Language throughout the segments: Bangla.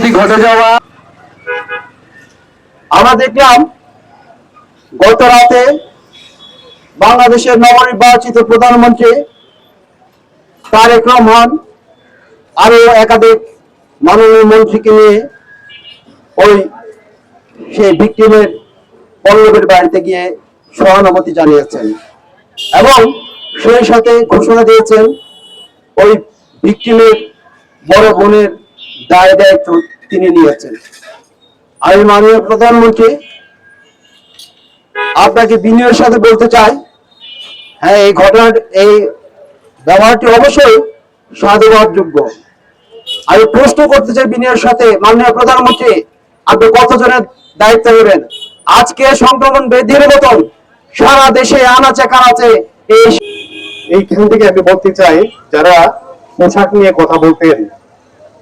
সম্প্রতি ঘটে যাওয়া আমরা দেখলাম গত রাতে বাংলাদেশের নবনির্বাচিত প্রধানমন্ত্রী তারেক রহমান আরো একাধিক মাননীয় মন্ত্রীকে নিয়ে ওই সেই ভিক্টিমের পল্লবের বাড়িতে গিয়ে সহানুভূতি জানিয়েছেন এবং সেই সাথে ঘোষণা দিয়েছেন ওই ভিক্টিমের বড় বোনের দায় দায়িত্ব তিনি নিয়েছেন। আমি মাননীয় প্রধানমন্ত্রী আপনাকে বিনয়ের সাথে বলতে চাই, হ্যাঁ, এই ঘটনার এই ব্যবহারটি অবশ্যই সাধুবাদযোগ্য। আমি প্রশ্ন করতে চাই বিনয়ের সাথে, মাননীয় প্রধানমন্ত্রী আপনি কতজনের দায়িত্ব নেবেন? আজকে সংক্রমণ বৃদ্ধির মতন সারা দেশে আনাচে কানাচে এইখান থেকে আমি বলতে চাই, যারা পোশাক নিয়ে কথা বলতেন,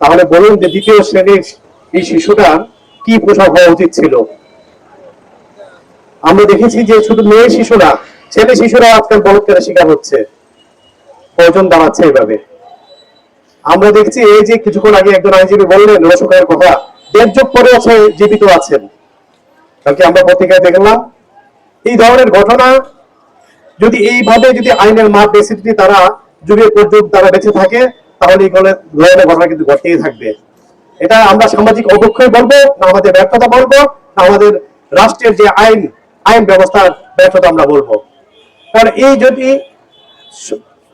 তাহলে বলুন যে দ্বিতীয় শ্রেণীর এই শিশুটার কি পোশাক হওয়া উচিত ছিল? আমরা দেখেছি যে শুধু মেয়ে শিশুরা, ছেলে শিশুরা আজকাল বলৎকারের শিকার হচ্ছে, প্রয়োজন দাঁড়াচ্ছে এইভাবে। আমরা দেখছি এই যে কিছুক্ষণ আগে একজন আইনজীবী বললেন রসুকের কথা, 1.5 যুগ পরে আছে জীবিত আছেন। কালকে আমরা পত্রিকায় দেখলাম এই ধরনের ঘটনা যদি এইভাবে যদি আইনের মাপ বেসিটি তারা যুগের পর যুগ তারা বেঁচে থাকে, তাহলে এই ধরনের ঘটনা কিন্তু ঘটেই থাকবে। এটা আমরা সামাজিক অবক্ষয় বলবো না আমাদের ব্যর্থতা বলবো না আমাদের রাষ্ট্রের যে আইন ব্যবস্থার ব্যর্থতা আমরা বলবো। কারণ এই যদি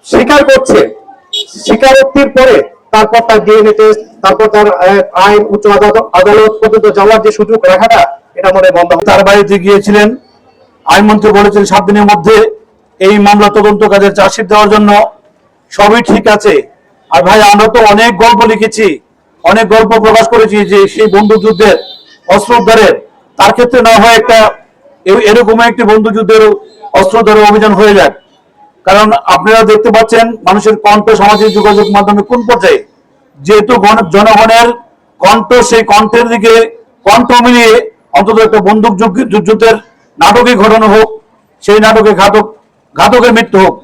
স্বীকার করছে, স্বীকারোক্তির পরে তারপর তার ডিএনএ টেস্ট, তারপর তার আইন উচ্চ আদালত পর্যন্ত যাওয়ার যে সুযোগ রাখাটা, এটা মনে বন্ধ। তার বাড়িতে গিয়েছিলেন, আইনমন্ত্রী বলেছেন 7 দিনের মধ্যে এই মামলা তদন্ত কাজে চার্জশিট দেওয়ার জন্য। সবই ঠিক আছে। আর ভাই, আমরা তো অনেক গল্প লিখেছি, অনেক গল্প প্রকাশ করেছি যে সেই বন্দুকযুদ্ধের অস্ত্র উদ্ধারের, তার ক্ষেত্রে না হয় একটা এরকম একটি বন্দুকযুদ্ধের অস্ত্র উদ্ধারের অভিযান হয়ে যাক। কারণ আপনারা দেখতে পাচ্ছেন মানুষের কণ্ঠ সামাজিক যোগাযোগ মাধ্যমে কোন পর্যায়ে, যেহেতু জনগণের কণ্ঠ, সেই কণ্ঠের দিকে কণ্ঠ মিলিয়ে অন্তত একটা বন্দুক যুদ্ধের নাটকই ঘটানো হোক, সেই নাটকে ঘাতকের মৃত্যু হোক।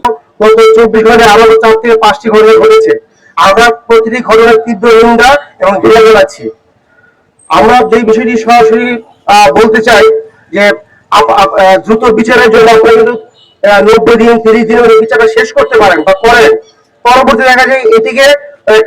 24 ঘন্টায় আরো 4 থেকে 5টি ঘটনা ঘটেছে। আমরা প্রতিটি ঘটনার তীব্র নিন্দা এবং ঘৃণা জানাচ্ছি। আমরা যে বিষয়টি সরাসরি বলতে চাই যে দ্রুত বিচারের জন্য আপনারা কিন্তু 90 দিন 30 দিনের বিচারটা শেষ করতে পারেন বা করেন। পরবর্তী দেখা যায় এটিকে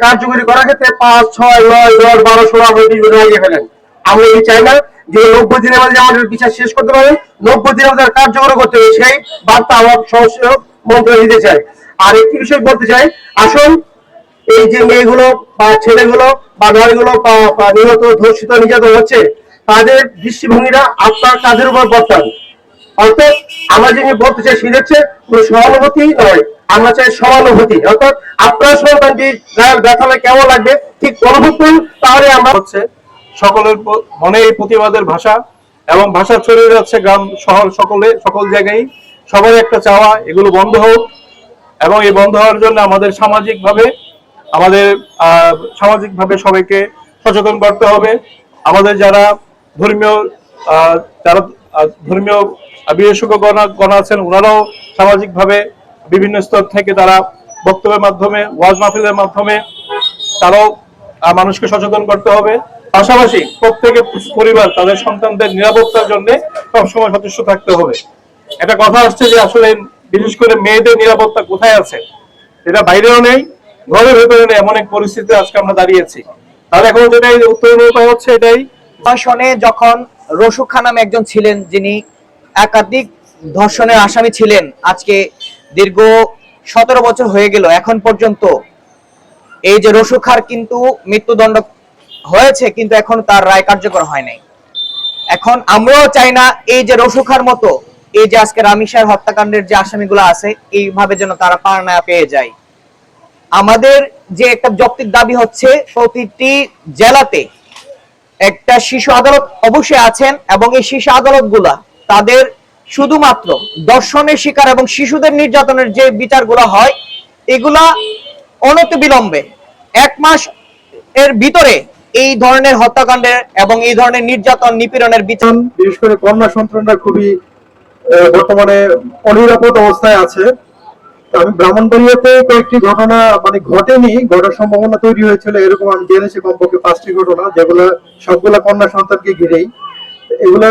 কার্যকরী করার ক্ষেত্রে 5, 6, 9, 10, 12, 16 বছর লাগিয়ে ফেলেন। আমরা এই চাই না যে 90 দিনের মধ্যে আমাদের বিচার শেষ করতে পারেন, 90 দিনের মধ্যে কার্যকর করতে হবে, সেই বার্তা আমার সরাসরি মন্ত্রী দিতে চাই। আর একটি বিষয় বলতে চাই, আসুন এই যে মেয়েগুলো বা ছেলেগুলো বা নারীগুলো নিহত, ধর্ষিত, নির্যাতন হচ্ছে, তাদের দৃষ্টিভঙ্গিটা আপনার কাজের উপর বর্তান। অর্থাৎ আমরা যে বলতে চাই সেটা হচ্ছে কোনো সহানুভূতি নয়, আমরা চাই সমানুভূতি। অর্থাৎ আপনার সন্তানটি গায়ের ব্যথালে কেমন লাগবে ঠিক অনুভব করুন, তাহলে আমরা হচ্ছে সকলের মনে এই প্রতিবাদের ভাষা এবং ভাষা ছড়িয়ে যাচ্ছে গ্রাম শহর সকল জায়গায়। সবার একটা চাওয়া এগুলো বন্ধ হোক, এবং এই বন্ধ হওয়ার জন্য আমাদের সামাজিকভাবে সবাইকে সচেতন করতে হবে। আমাদের যারা ধর্মীয় বিশেষজ্ঞ গণ আছেন, ওনারাও সামাজিকভাবে বিভিন্ন স্তর থেকে তারা বক্তব্যের মাধ্যমে, ওয়াজ মাহফিলের মাধ্যমে তারাও মানুষকে সচেতন করতে হবে। পাশাপাশি প্রত্যেক পরিবার তাদের সন্তানদের নিরাপত্তার জন্য সবসময় সচেষ্ট থাকতে হবে। একটা কথা আসছে যে আসলে বিশেষ করে মেয়েদের নিরাপত্তা কোথায় আছে, এটা বাইরেও নেই, ঘরের ভেতরে নেই, এমন এক পরিস্থিতিতে আজকে আমরা দাঁড়িয়েছি। তাহলে এখন যেটাই উত্তরণের উপায় হচ্ছে এটাই। সনে যখন রসুক খান নামে একজন ছিলেন, যিনি একাধিক ধর্ষণের আসামি ছিলেন, আজকে দীর্ঘ 17 বছর হয়ে গেল, এখন পর্যন্ত এই যে রসুক খার কিন্তু মৃত্যুদণ্ড হয়েছে, কিন্তু এখন তার রায় কার্যকর হয় নাই। এখন আমরাও চাই না এই যে রসুখার মতো এই যে আজকে রামিসার হত্যাকাণ্ডের যে আসামিগুলো আছে, এইভাবে যেন তারা পার পেয়ে যায়। আমাদের যে একটা যৌক্তিক দাবি হচ্ছে প্রতিটি জেলাতে একটা শিশু আদালত অবশ্যই আছেন, এবং এই শিশু আদালতগুলা তাদের শুধুমাত্র ধর্ষণের শিকার এবং শিশুদের নির্যাতনের যে বিচারগুলো হয়, এগুলা অনতিবিলম্বে 1 মাস এর ভিতরে এই ধরনের হত্যাকাণ্ডের এবং এই ধরনের নির্যাতন নিপীড়নের বিচার। বিশেষ করে কন্যা সন্তানরা খুবই বর্তমানে অনিরাপদ অবস্থায় আছে। তো আমি ব্রাহ্মণবাড়িয়াতে কয়েকটি ঘটনা মানে ঘটেনি, ঘটার সম্ভাবনা তৈরি হয়েছিল এরকম আমি জেনেছি কমপক্ষে 5টি ঘটনা, যেগুলো সবগুলা কন্যা সন্তানকে ঘিরেই। এগুলা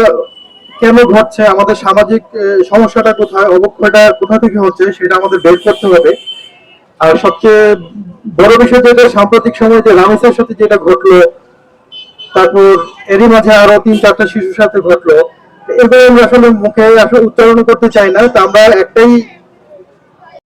কেন ঘটছে, আমাদের সামাজিক সমস্যাটা কোথায়, অবক্ষয়টা কোথা থেকে হচ্ছে সেটা আমাদের বের করতে হবে। আর সবচেয়ে বড় বিষয় যেটা সাম্প্রতিক সময়ে যে রামেসের সাথে যেটা ঘটলো, তারপর এরই মাঝে আরো 3-4টা শিশুর সাথে ঘটলো, এগুলো আমি আসলে মুখে আসলে উচ্চারণ করতে চাই না। তো আমরা একটাই